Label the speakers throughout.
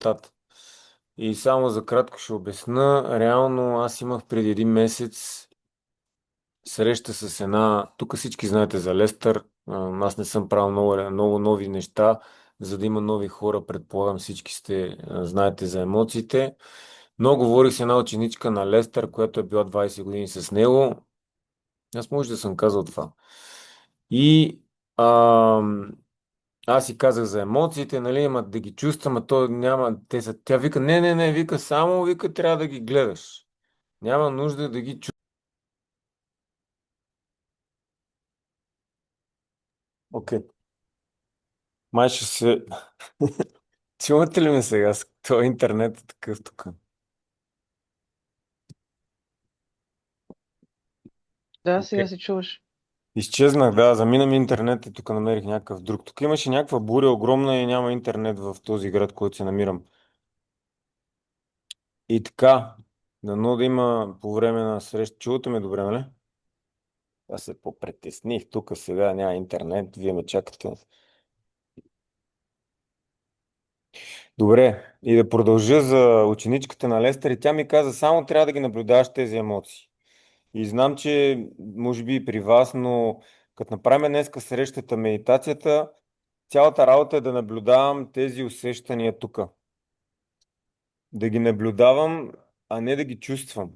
Speaker 1: резултат. И само за кратко ще обясна. Реално аз имах преди един месец среща с една... Тук всички знаете за Лестър. Аз не съм правил много нови неща, за да има нови хора. Предполагам всички сте знаете за емоциите. Но говорих с една ученичка на Лестър, която е била 20 години с него. Аз може да съм казал това. И аз си казах за емоциите, нали, ама да ги чувствам, а то няма, те са, тя вика, не, вика, само, вика, трябва да ги гледаш. Няма нужда да ги чувствам. Окей. Май ще се... Чувате ли ме сега? Това интернет е такъв тук.
Speaker 2: Да,
Speaker 1: Окей.
Speaker 2: сега се чуваш.
Speaker 1: Изчезнах, да, замина ми интернет и тук намерих някакъв друг. Тук имаше някаква буря огромна и няма интернет в този град, който се намирам. И така, дано да има по време на среща. Чувате ме добре, нали? Аз се попритесних. Тук сега няма интернет. Вие ме чакате. Добре. И да продължа за ученичката на Лестър. И тя ми каза, само трябва да ги наблюдаваш тези емоции. И знам, че може би и при вас, но като направим днеска срещата, медитацията, цялата работа е да наблюдавам тези усещания тук. Да ги наблюдавам, а не да ги чувствам.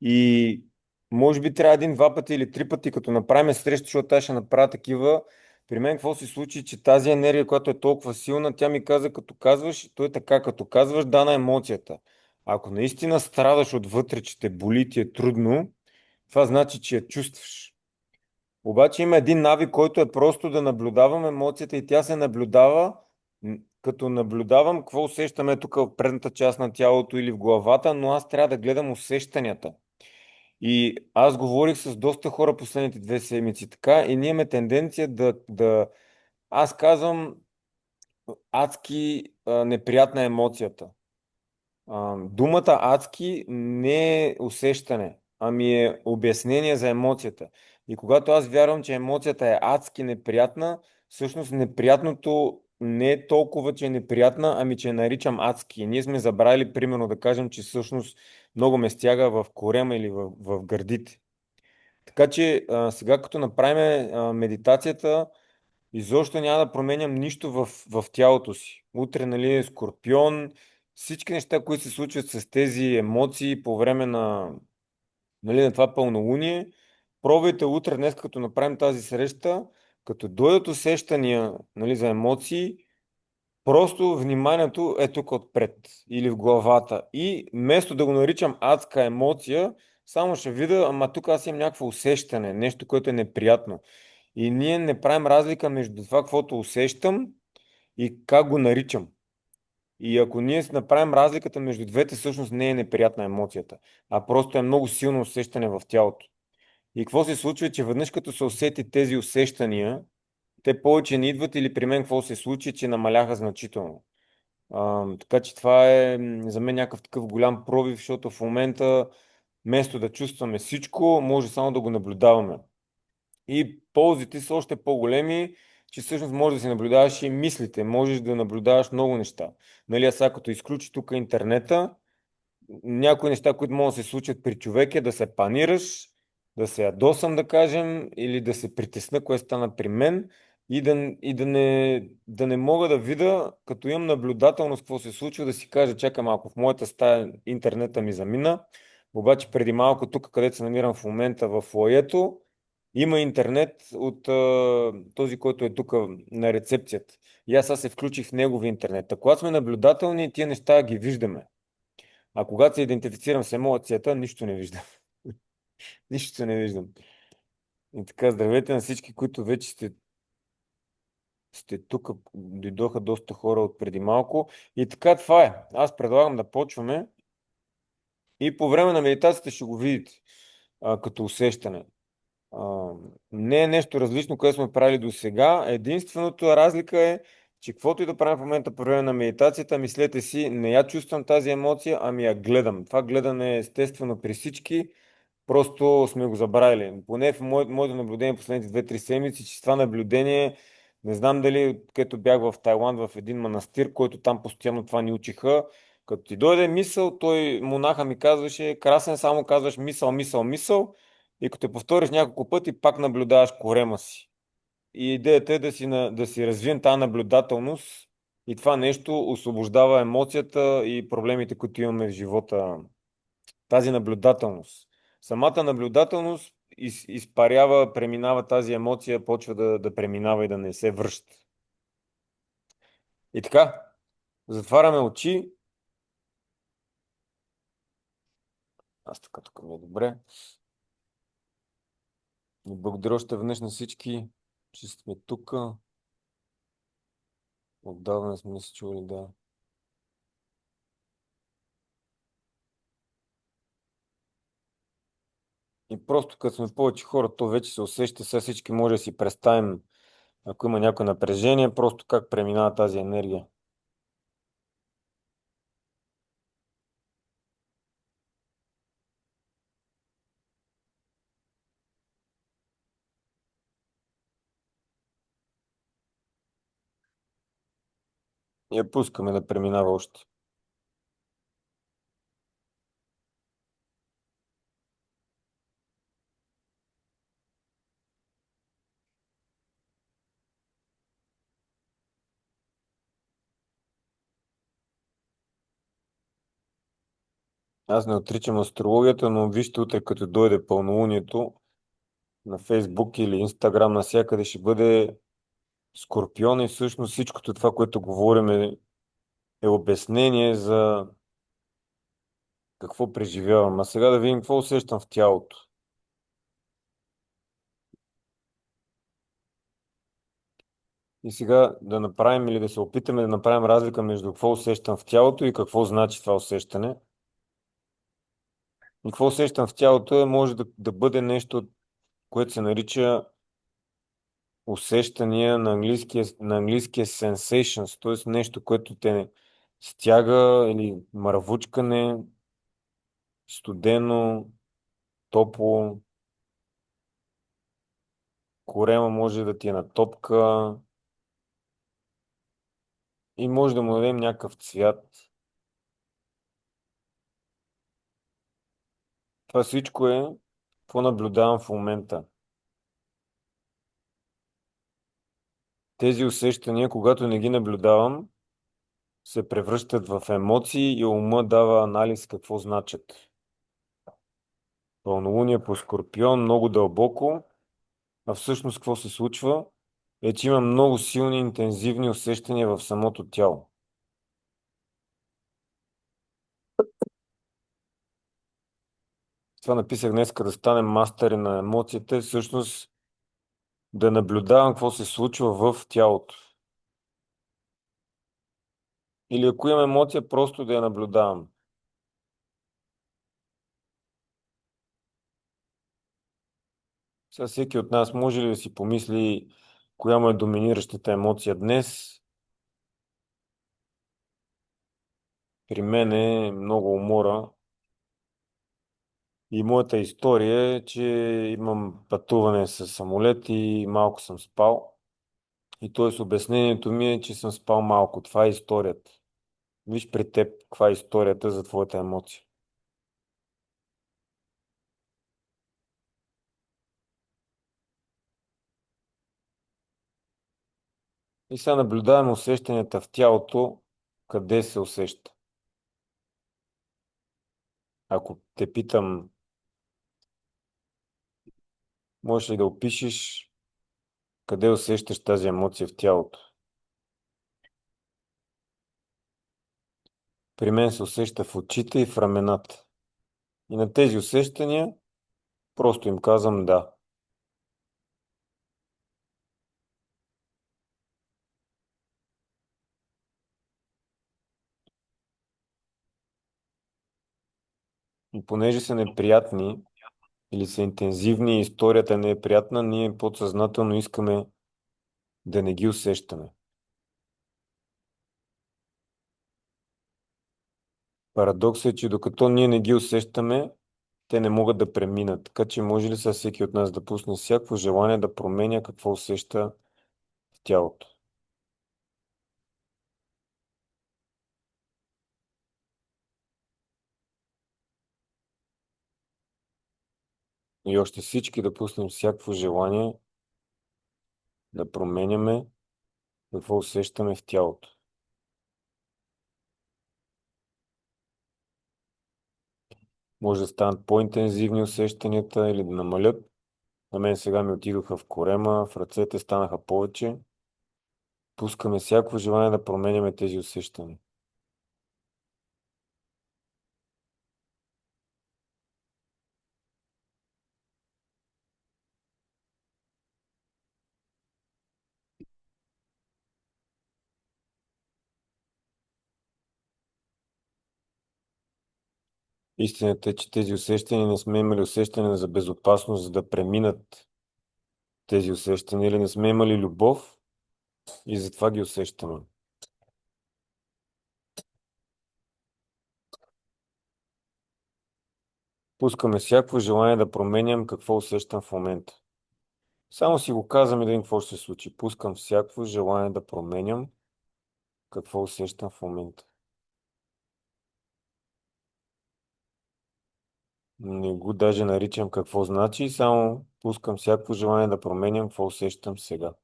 Speaker 1: И може би трябва един-два пъти или три пъти, като направим среща, защото аз ще направя такива. При мен какво се случи, че тази енергия, която е толкова силна, тя ми каза, като казваш, то е така, като казваш да на емоцията. Ако наистина страдаш отвътре, че те боли, ти е трудно, това значи, че я чувстваш. Обаче има един навик, който е просто да наблюдавам емоцията и тя се наблюдава, като наблюдавам какво усещаме тук в предната част на тялото или в главата, но аз трябва да гледам усещанията. И аз говорих с доста хора последните 2 седмици така и ние имаме тенденция аз казвам адски неприятна емоцията. Думата адски не е усещане, ами е обяснение за емоцията. И когато аз вярвам, че емоцията е адски неприятна, всъщност неприятното не е толкова, че е неприятна, ами че я наричам адски. И ние сме забравили, примерно, да кажем, че всъщност много ме стяга в корема или в гърдите. Така че сега като направим медитацията, изобщо няма да променям нищо в тялото си. Утре, нали, е Скорпион, всички неща, които се случват с тези емоции по време на, нали, на това пълнолуние, пробвайте утре, днес, като направим тази среща, като дойдат усещания, нали, за емоции, просто вниманието е тук отпред или в главата. И вместо да го наричам адска емоция, само ще видя, ама тук аз имам някакво усещане, нещо, което е неприятно. И ние не правим разлика между това, каквото усещам и как го наричам. И ако ние си направим разликата между двете, всъщност не е неприятна емоцията, а просто е много силно усещане в тялото. И какво се случва, че веднъж като се усети тези усещания, те повече не идват или при мен какво се случи, че намаляха значително. Така че това е за мен някакъв такъв голям пробив, защото в момента вместо да чувстваме всичко, може само да го наблюдаваме. И ползите са още по-големи, че всъщност можеш да си наблюдаваш и мислите, можеш да наблюдаваш много неща. Нали, а сега като изключи тук интернета, някои неща, които могат да се случат при човек е да се панираш, да се ядосам, да кажем, или да се притесна, кое стана при мен и да не мога да видя, като имам наблюдателност какво се случва, да си кажа, чакай малко, в моята стая интернета ми замина, обаче преди малко тук, където се намирам в момента в фоайето, има интернет от този, който е тук на рецепцията. И аз сега се включих в негови интернет. Ако сме наблюдателни, тия неща ги виждаме. А когато се идентифицирам с емоцията, нищо не виждам. Нищо не виждам. И така, здравейте на всички, които вече сте тук. Дойдоха доста хора от преди малко. И така, това е. Аз предлагам да почваме и по време на медитацията ще го видите като усещане. А, Не е нещо различно, което сме правили до сега. Единственото разлика е, че каквото и да правим в момента по време на медитацията, мислете си, не я чувствам тази емоция, ами я гледам. Това гледане е естествено при всички, просто сме го забравили. Поне в моето наблюдение последните 2-3 седмици, че това наблюдение Не знам дали, като бях в Тайланд в един манастир, който там постоянно това ни учиха. Като ти дойде мисъл, той монаха ми казваше, красен, само казваш мисъл, мисъл, мисъл. И като те повториш няколко пъти, пак наблюдаваш корема си. И идеята е да си развием тази наблюдателност и това нещо освобождава емоцията и проблемите, които имаме в живота. Тази наблюдателност. Самата наблюдателност изпарява, преминава тази емоция, почва да преминава и да не се връща. И така, затваряме очи. Аз така тук ми е добре. И благодаря още веднъж на всички, че сме тук. Отдавна сме се чули, да. И просто като сме повече хора, то вече се усеща, сега всички може да си представим, ако има някое напрежение, просто как преминава тази енергия. И я пускаме да преминава още. Аз не отричам астрологията, но вижте утре, като дойде пълнолунието, на Фейсбук или Инстаграм, навсякъде ще бъде Скорпион и всъщност всичкото това, което говорим е обяснение за какво преживявам. А сега да видим какво усещам в тялото. И сега да направим или да се опитаме да направим разлика между какво усещам в тялото и какво значи това усещане. И какво усещам в тялото може да бъде нещо, което се нарича усещания на английския sensations, т.е. нещо, което те стяга или мървучкане, студено, топло, корема може да ти е на топка и може да му дадем някакъв цвят. Това всичко е какво наблюдавам в момента. Тези усещания, когато не ги наблюдавам, се превръщат в емоции и ума дава анализ какво значат. Пълнолуние по Скорпион, много дълбоко, а всъщност какво се случва е, че има много силни, интензивни усещания в самото тяло. Това написах днес, да станем мастери на емоциите, всъщност да наблюдавам какво се случва в тялото. Или ако имам емоция, просто да я наблюдавам. Сега всеки от нас може ли да си помисли коя му е доминиращата емоция днес? При мен е много умора. И моята история е, че имам пътуване с самолет и малко съм спал. И т.е. обяснението ми е, че съм спал малко. Това е историята. Виж при теб каква е историята за твоята емоция. И сега наблюдаваме усещанията в тялото, къде се усеща. Ако те питам, можеш ли да опишеш къде усещаш тази емоция в тялото? При мен се усеща в очите и в рамената. И на тези усещания просто им казвам да. И понеже са неприятни или са интензивни и историята не е приятна, ние подсъзнателно искаме да не ги усещаме. Парадоксът е, че докато ние не ги усещаме, те не могат да преминат. Така че може ли сега всеки от нас да пусне всяко желание да променя какво усеща в тялото. И още всички да пуснем всякакво желание да променяме какво усещаме в тялото. Може да станат по-интензивни усещанията или да намалят. На мен сега ми отидоха в корема, в ръцете станаха повече. Пускаме всяко желание да променяме тези усещания. Истината е, че тези усещания не сме имали усещане за безопасност, за да преминат тези усещания или не сме имали любов и затова ги усещаме. Пускаме всяко желание да променям какво усещам в момента. Само си го казвам и да видим какво ще се случи. Пускам всяко желание да променям какво усещам в момента. Не го даже наричам какво значи, само пускам всяко желание да променям какво усещам сега.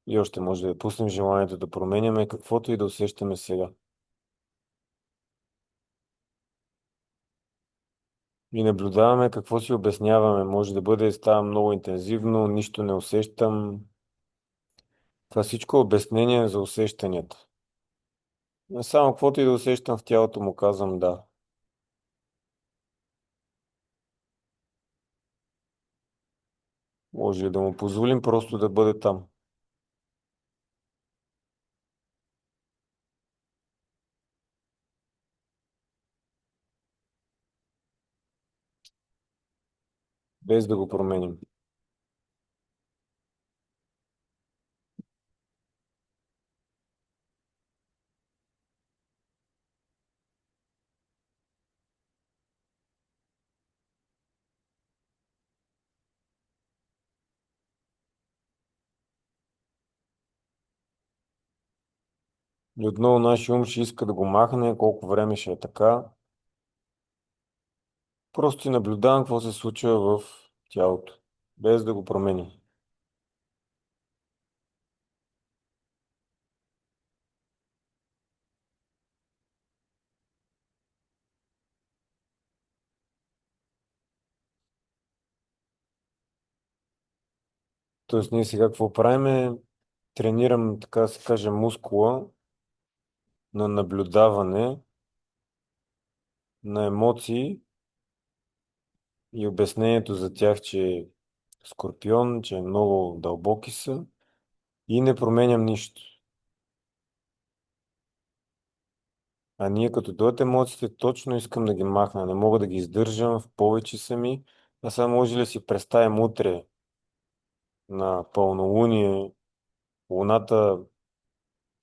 Speaker 1: И още може да пуснем желанието да променяме каквото и да усещаме сега. И наблюдаваме какво си обясняваме. Може да бъде, става много интензивно, нищо не усещам. Това всичко е обяснение за усещанията. Не само каквото и да усещам в тялото му казвам да. Може ли да му позволим просто да бъде там, без да го променим. И отново нашия ум ще иска да го махне, колко време ще е така. Просто и наблюдавам какво се случва в тялото, без да го променим. Тоест ние сега какво правиме? Тренирам, така да се каже, мускула на наблюдаване на емоции и обяснението за тях, че е скорпион, че е много дълбоки са и не променям нищо. А ние като дойдат емоциите, точно искам да ги махна. Не мога да ги издържам, в повече са ми. А сега може ли да си представим утре на пълнолуние, Луната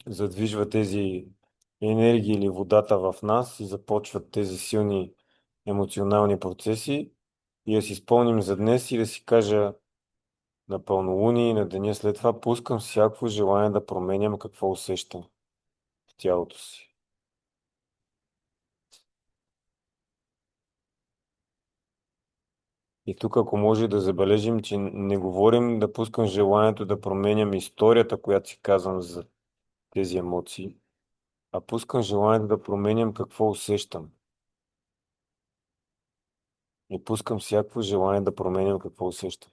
Speaker 1: задвижва тези енергии или водата в нас и започват тези силни емоционални процеси и да си спомним за днес и да си кажа на пълнолуние и на деня след това пускам всяко желание да променям какво усещам в тялото си. И тук, ако може да забележим, че не говорим да пускам желанието да променям историята, която си казвам за тези емоции, а пускам желанието да променям какво усещам. И пускам всяко желание да променям какво усещам.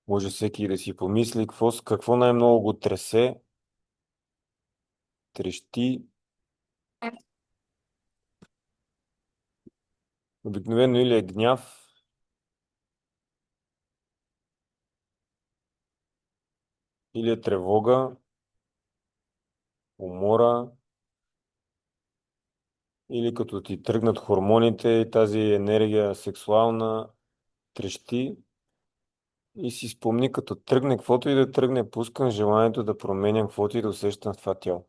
Speaker 1: Може всеки да си помисли какво най-много го тресе, трещи. Обикновено или е гняв, или е тревога, умора, или като ти тръгнат хормоните и тази енергия сексуална трещи. И си спомни, като тръгне, каквото и да тръгне, пускам желанието да променям, каквото и да усещам в това тяло.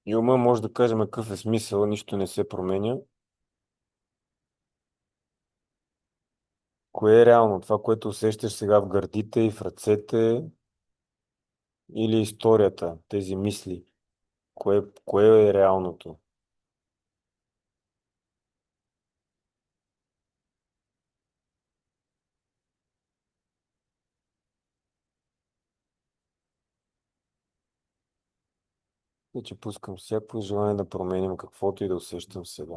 Speaker 1: И ума може да кажем какъв е смисъл, нищо не се променя. Кое е реално? Това, което усещаш сега в гърдите и в ръцете или историята, тези мисли? Кое е реалното? Вече пускам всяко желание да променям каквото и да усещам сега.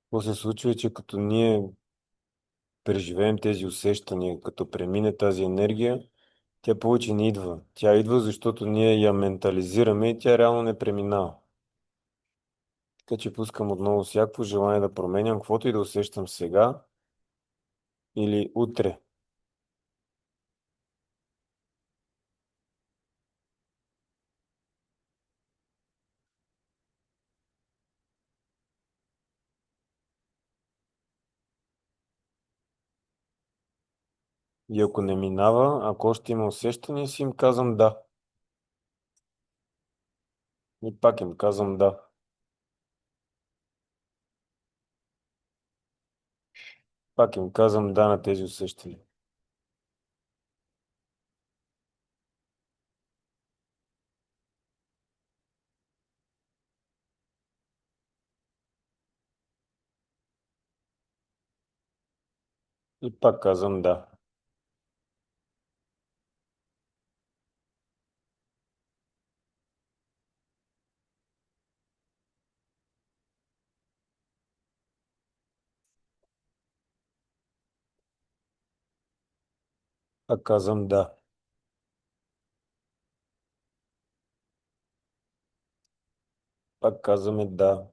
Speaker 1: Какво се случва, е, че като ние преживеем тези усещания, като премине тази енергия, тя повече не идва. Тя идва, защото ние я ментализираме и тя реално не преминава. Така че пускам отново всяко желание да променям, каквото и да усещам сега или утре. И ако не минава, ако още има усещания, си им казвам да. И пак им казвам да. Пак им казвам да на тези усещания. И пак казвам да. Пак казвам да. Пак казваме да.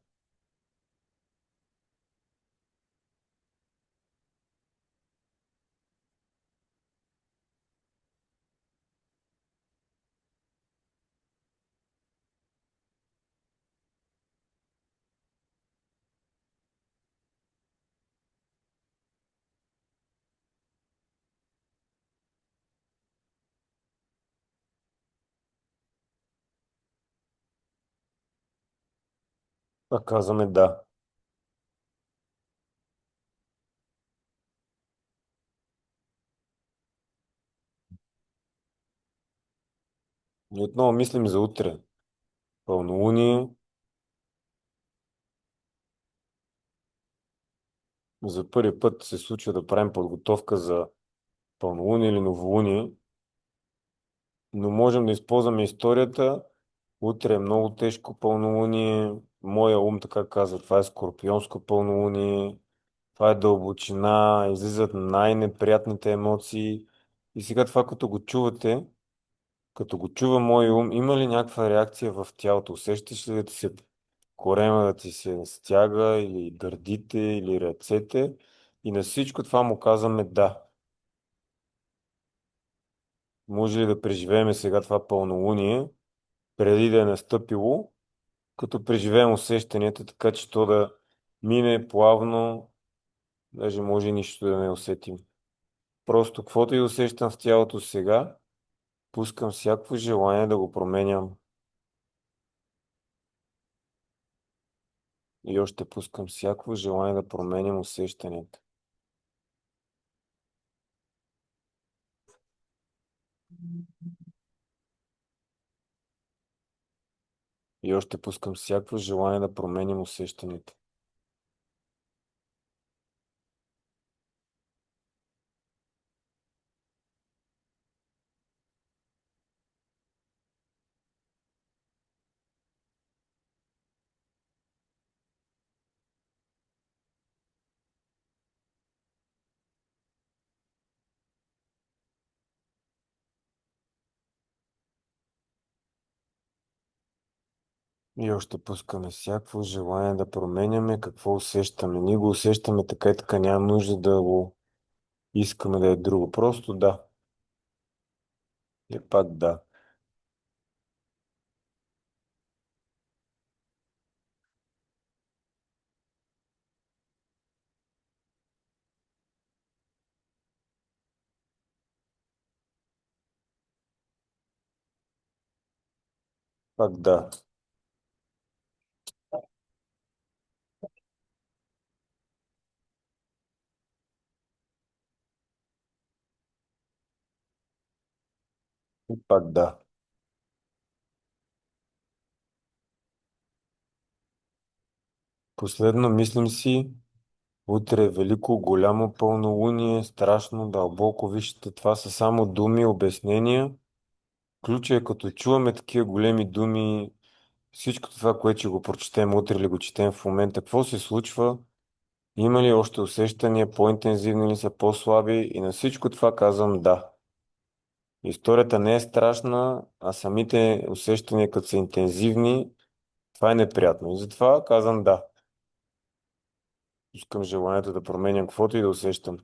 Speaker 1: Пак казваме да. И отново мислим за утре. Пълнолуние. За първи път се случва да правим подготовка за пълнолуние или новолуние, но можем да използваме историята. Утре е много тежко пълнолуние. Моя ум така казва, това е скорпионско пълнолуние, това е дълбочина, излизат най-неприятните емоции. И сега това, като го чува мой ум, има ли някаква реакция в тялото? Усещаш ли да ти се корема да ти се стяга или гърдите или ръцете? И на всичко това му казваме да. Може ли да преживеем сега това пълнолуние, преди да е настъпило, като преживеем усещанията, така че то да мине плавно, даже може и нищо да не усетим. Просто каквото и усещам в тялото сега, пускам всяко желание да го променям. И още пускам всяко желание да променям усещанията. И още пускам всяко желание да променям усещанията. И още пускаме всякакво желание да променяме какво усещаме. Ние го усещаме така и така, няма нужда да го искаме да е друго. Просто да. И пак да. Пак да. И пак да. Последно мислим си, утре е велико, голямо пълнолуние, страшно, дълбоко. Вижте, това са само думи, обяснения. Ключът е като чуваме такива големи думи, всичко това, което ще го прочетем утре или го четем в момента, какво се случва, има ли още усещания, по-интензивни ли са, по-слаби и на всичко това казвам да. Историята не е страшна, а самите усещания, като са интензивни, това е неприятно. И затова казвам да. Искам желанието да променям каквото и да усещам.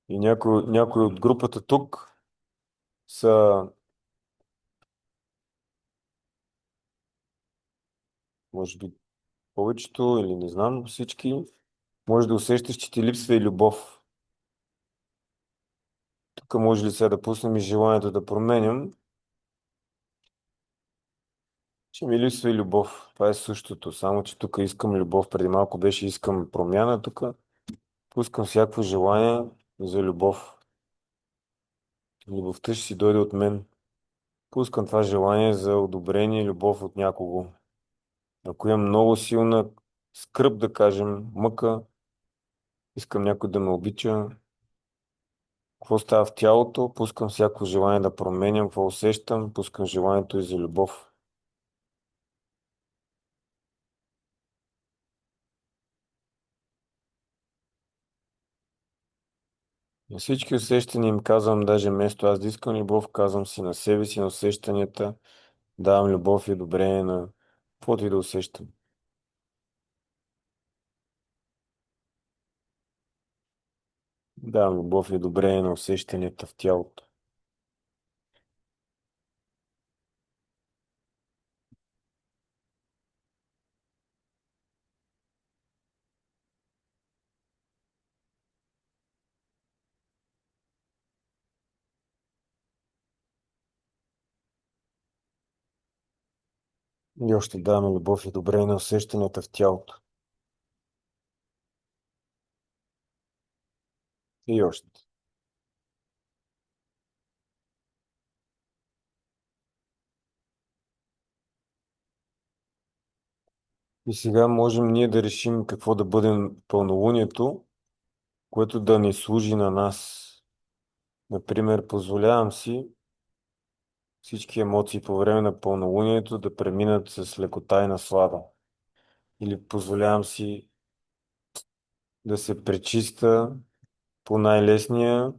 Speaker 1: И някои от групата тук са, може би, повечето или не знам, всички, може да усещаш, че ти липсва и любов. Тук може ли сега да пуснем и желанието да променям, че ми липсва и любов. Това е същото, само че тук искам любов. Преди малко беше искам промяна, тук пускам всякакво желание за любов. Любовта ще си дойде от мен. Пускам това желание за одобрение и любов от някого. Ако имам много силна скръб, да кажем, мъка, искам някой да ме обича. Какво става в тялото? Пускам всяко желание да променям, какво усещам, пускам желанието и за любов. На всички усещания им казвам, даже вместо аз да искам любов, казвам си на себе си, на усещанията, давам любов и одобрение на каквото и да усещам. Давам любов и одобрение на усещанията в тялото. И още даваме любов и одобрение на усещанията в тялото. И още. И сега можем ние да решим какво да бъдем пълнолунието, което да ни служи на нас. Например, позволявам си всички емоции по време на пълнолунието да преминат с лекота и наслада. Или позволявам си да се пречиста по най-лесния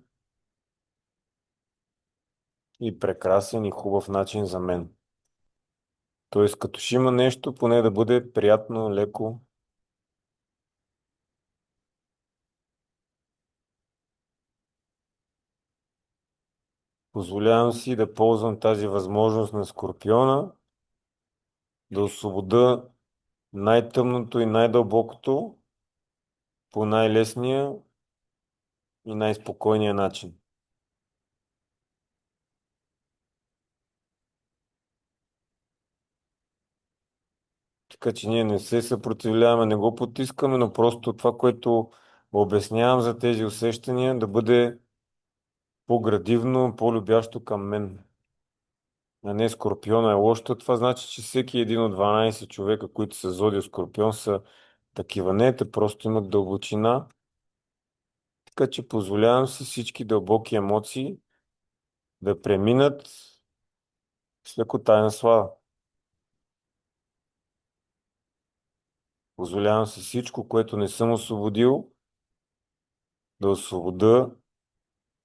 Speaker 1: и прекрасен и хубав начин за мен. Тоест, като ще има нещо, поне да бъде приятно, леко. Позволявам си да ползвам тази възможност на Скорпиона, да освобода най-тъмното и най-дълбокото по най-лесния и най-спокойния начин. Така че ние не се съпротивляваме, не го потискаме, но просто това, което обяснявам за тези усещания, да бъде по-градивно, по-любящо към мен. А не Скорпиона е лошото. Това значи, че всеки един от 12 човека, които са зодия Скорпион, са такива. Не, те просто имат дълбочина. Така че позволявам си всички дълбоки емоции да преминат с лекота и наслада. Позволявам си всичко, което не съм освободил, да освобода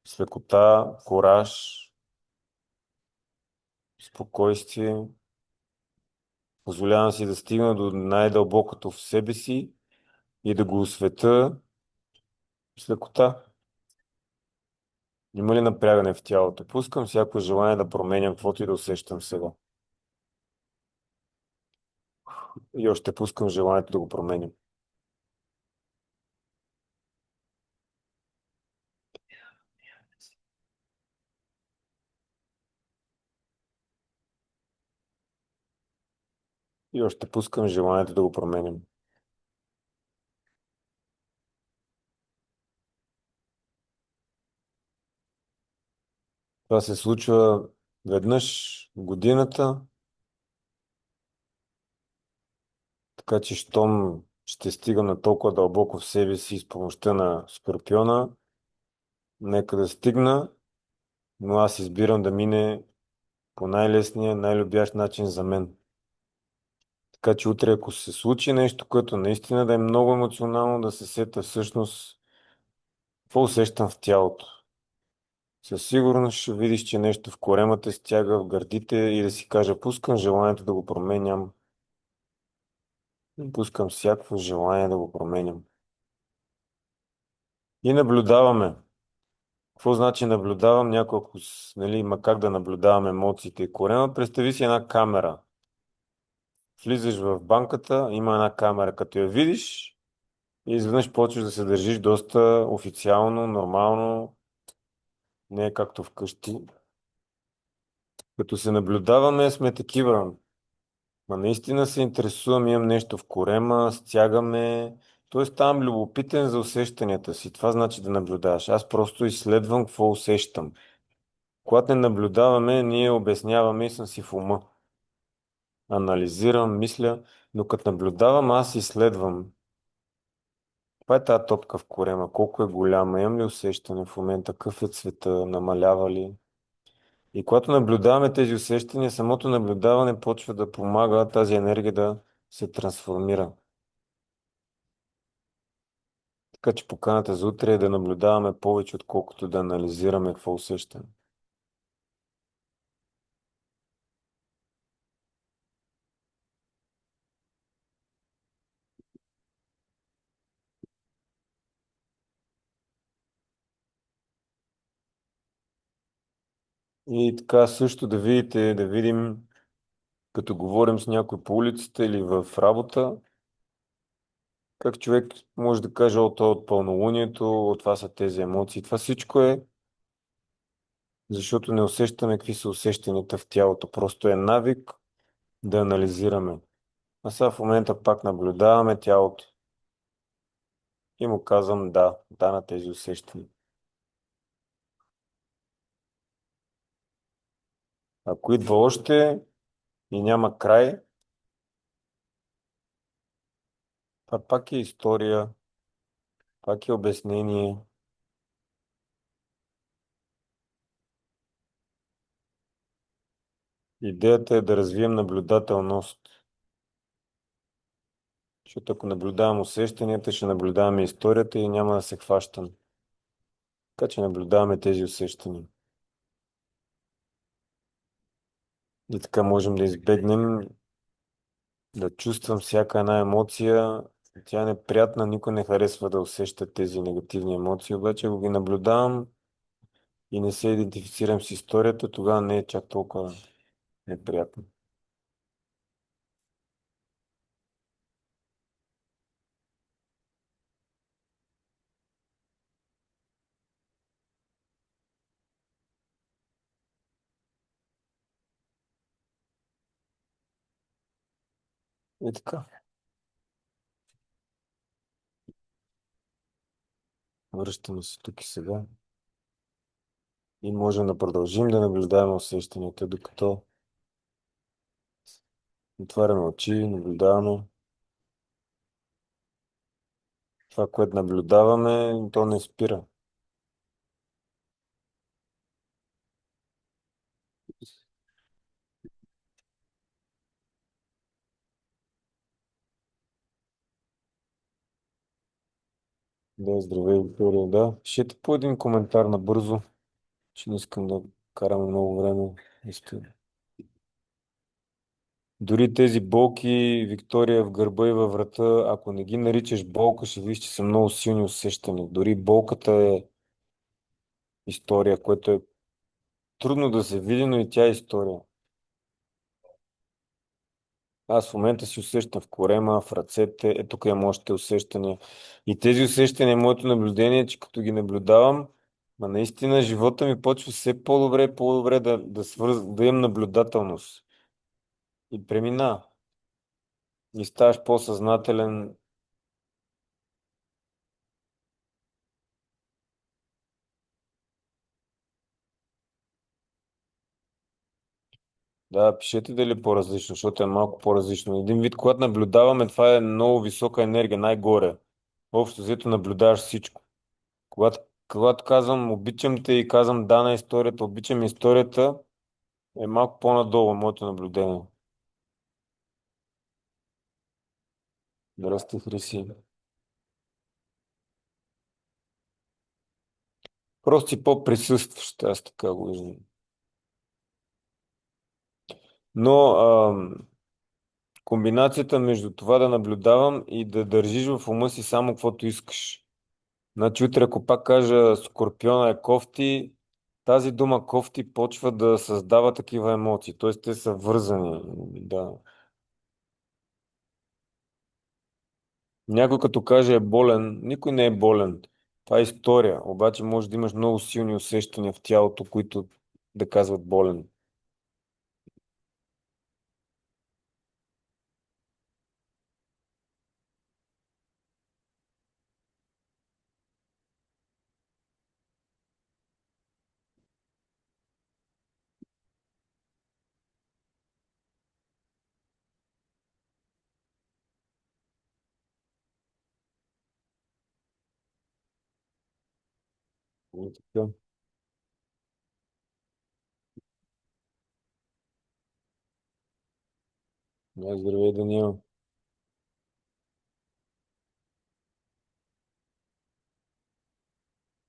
Speaker 1: с лекота, кораж, спокойствие. Позволявам си да стигна до най-дълбокото в себе си и да го освета с лекота. Има ли напрягане в тялото? Пускам всяко желание да променям каквото и да усещам сега. И още пускам желанието да го променям. И още пускам желанието да го променям. Това се случва веднъж в годината, така че щом ще стигам на толкова дълбоко в себе си с помощта на Скорпиона, нека да стигна, но аз избирам да мине по най-лесния, най-любящ начин за мен. Така че утре, ако се случи нещо, което наистина да е много емоционално, да се сета всъщност какво усещам в тялото. Със сигурност ще видиш, че нещо в коремата стяга, в гърдите и да си кажа, пускам желанието да го променям. Пускам всякакво желание да го променям. И наблюдаваме. Какво значи наблюдавам? Няколко, нали, има как да наблюдавам емоциите и корема. Представи си една камера. Влизаш в банката, има една камера. Като я видиш, и изведнъж почваш да се държиш доста официално, нормално, не е както вкъщи. Като се наблюдаваме, сме такива. Ма наистина се интересувам, имам нещо в корема, стягаме. Той ставам любопитен за усещанията си. Това значи да наблюдаваш. Аз просто изследвам какво усещам. Когато не наблюдаваме, ние обясняваме и съм си в ума. Анализирам, мисля, но като наблюдавам, аз изследвам. Това е тази топка в корема, колко е голяма, имам ли усещане в момента, какъв е цвета, намалява ли. И когато наблюдаваме тези усещания, самото наблюдаване почва да помага тази енергия да се трансформира. Така че поканата за утре е да наблюдаваме повече, отколкото да анализираме какво усещаме. И така също да видите, да видим, като говорим с някой по улицата или в работа, как човек може да каже, о, то е от пълнолунието, от това са тези емоции. Това всичко е, защото не усещаме какви са усещанията в тялото. Просто е навик да анализираме. А сега в момента пак наблюдаваме тялото и му казвам да, да на тези усещания. Ако идва още и няма край, това пак е история, пак е обяснение. Идеята е да развием наблюдателност. Защото ако наблюдавам усещанията, ще наблюдаваме историята и няма да се хващам. Така че наблюдаваме тези усещания. И така можем да избегнем да чувствам всяка една емоция. Тя е неприятна, никой не харесва да усеща тези негативни емоции, обаче ако ги наблюдавам и не се идентифицирам с историята, тогава не е чак толкова неприятно. И така, връщаме се тук и сега и можем да продължим да наблюдаваме усещанията, докато отваряме очи, наблюдаваме. Това, което наблюдаваме, то не спира. Да, здравей, Виктория. Да, пишете по един коментар набързо, че не искам да караме много време. Истина. Дори тези болки, Виктория, в гърба и във врата, ако не ги наричаш болка, ще виж, че са много силни усещания. Дори болката е история, което е трудно да се види, но и тя е история. Аз в момента си усещам в корема, в ръцете, тук имам още усещания. И тези усещания, моето наблюдение е, че като ги наблюдавам, наистина живота ми почва все по-добре да имам наблюдателност. И премина. И ставаш по-съзнателен. Да, пишете дали е по-различно, защото е малко по-различно. Един вид, когато наблюдаваме, това е много висока енергия, най-горе. Общо взето наблюдаваш всичко. Когато казвам обичам те и казвам да на историята, обичам историята, е малко по-надолу моето наблюдение. Здрасти, Хриси. Просто си по-присъстващ, аз така го виждам. Но комбинацията между това да наблюдавам и да държиш в ума си само каквото искаш. Значи утре, ако пак кажа Скорпиона е кофти, тази дума кофти почва да създава такива емоции. Т.е. те са вързани. Да. Някой като каже е болен, никой не е болен. Това е история. Обаче може да имаш много силни усещания в тялото, които да казват болен. И така. Здравей, Даниел.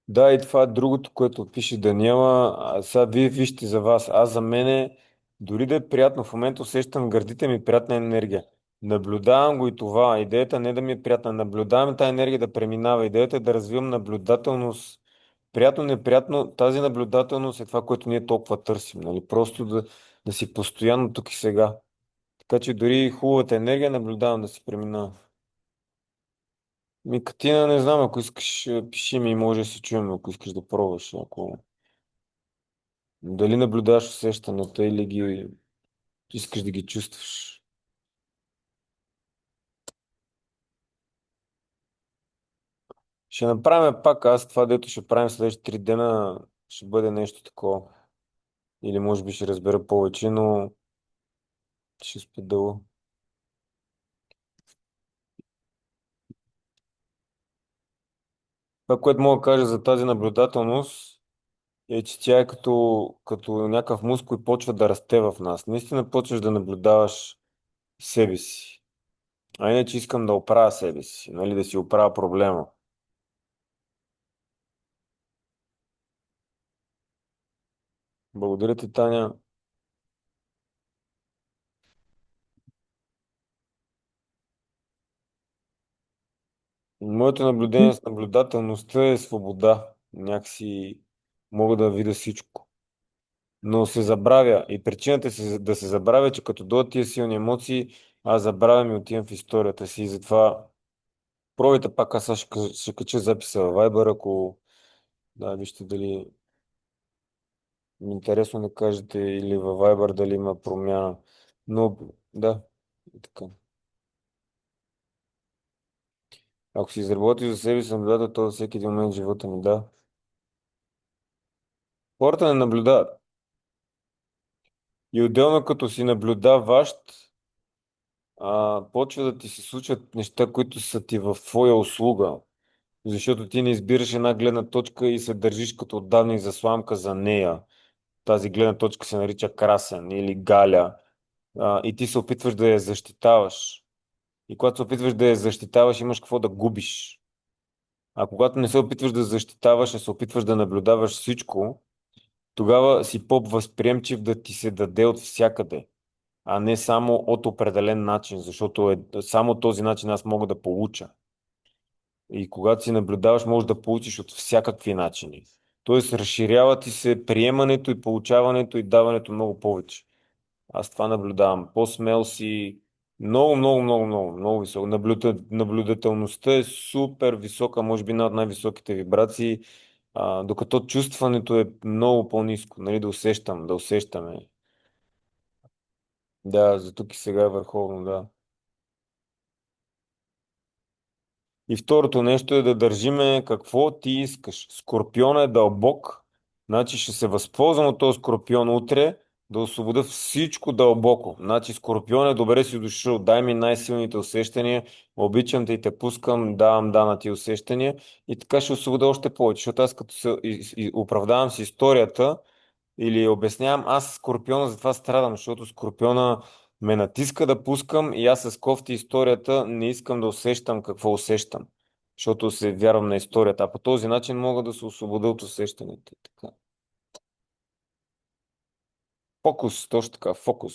Speaker 1: Да, и това е другото, което пише Даниела. Сега вие вижте за вас. Аз за мене, дори да е приятно, в момента усещам в гърдите ми приятна енергия. Наблюдавам го и това. Идеята не е да ми е приятна. Наблюдавам тази енергия да преминава. Идеята е да развивам наблюдателност. Приятно, неприятно. Тази наблюдателност е това, което ние толкова търсим. Нали? Просто да си постоянно тук и сега. Така че дори хубавата енергия наблюдавам да си преминава. Катина, не знам, ако искаш, пиши ми и може да се чуем, ако искаш да пробваш. Ако... Дали наблюдаваш усещанията или ги искаш да ги чувстваш. Ще направим пак, аз това, дето ще правим следващите 3 дена, ще бъде нещо такова. Или може би ще разбера повече, но ще споделя. Това, което мога да кажа за тази наблюдателност, е, че тя е като някакъв мускул и почва да расте в нас. Наистина почваш да наблюдаваш себе си. А иначе искам да оправя себе си, нали, да си оправя проблема. Благодаря ти, Таня. Моето наблюдение с наблюдателността е свобода. Някакси мога да видя всичко. Но се забравя. И причината да се забравя, че като дойдат тия силни емоции, аз забравям и отивам в историята си. И затова пробайте пак, аз сега ще кача записа във Viber, ако да, вижте дали ми е интересно да кажете или във Viber дали има промяна. Но да, и така. Ако си изработи за себе си наблюдател, то във всеки един момент в живота ми, да. Хората не наблюдават. И отделно като си наблюдаващ, почва да ти се случват неща, които са ти в твоя услуга. Защото ти не избираш една гледна точка и се държиш като отдавна и за сламка за нея. Тази гледна точка се нарича Красен или Галя. И ти се опитваш да я защитаваш. И когато се опитваш да я защитаваш, имаш какво да губиш. А когато не се опитваш да защитаваш, а се опитваш да наблюдаваш всичко, тогава си по-възприемчив да ти се даде от всякъде, а не само от определен начин, защото само този начин аз мога да получа. И когато си наблюдаваш, можеш да получиш от всякакви начини. Тоест, разширява ти се приемането и получаването и даването много повече. Аз това наблюдавам. По-смел си, много, много, много, много, много високо. Наблюдателността е супер висока, може би една от най-високите вибрации, докато чувстването е много по-ниско, нали, да усещам, да усещаме. Да, за тук и сега е върховно, да. И второто нещо е да държиме какво ти искаш. Скорпион е дълбок, значи ще се възползвам от този скорпион утре да освобода всичко дълбоко. Значи скорпион е добре си дошъл, дай ми най-силните усещания, обичам те и те пускам, давам да на ти усещания и така ще освобода още повече, защото аз като се оправдавам с историята, или обяснявам, аз Скорпиона затова страдам, защото Скорпиона ме натиска да пускам и аз с кофти историята не искам да усещам какво усещам, защото се вярвам на историята. А по този начин мога да се освобода от усещането. Така. Фокус, точно така, фокус.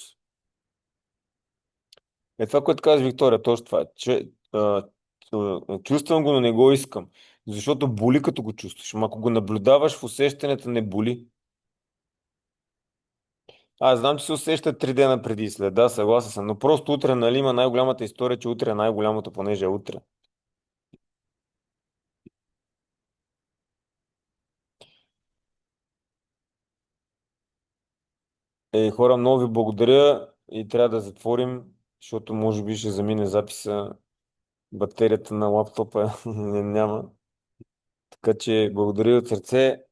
Speaker 1: Е това, което каза Виктория, точно това, че чувствам го, но не го искам. Защото боли като го чувстваш. Ама ако го наблюдаваш в усещането, не боли. Аз знам, че се усеща 3 дена преди и след. Да, съгласен съм. Но просто утре, нали, има най-голямата история, че утре е най-голямото, понеже е утре. Хора, много ви благодаря и трябва да затворим, защото може би ще замине записа, батерията на лаптопа няма. Така че благодаря от сърце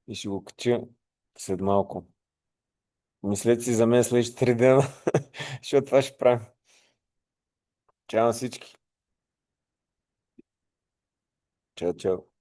Speaker 1: и ще го кача след малко. Мислете си за мен следващите 3 дена, защото това ще правим. Чао на всички. Чао, чао.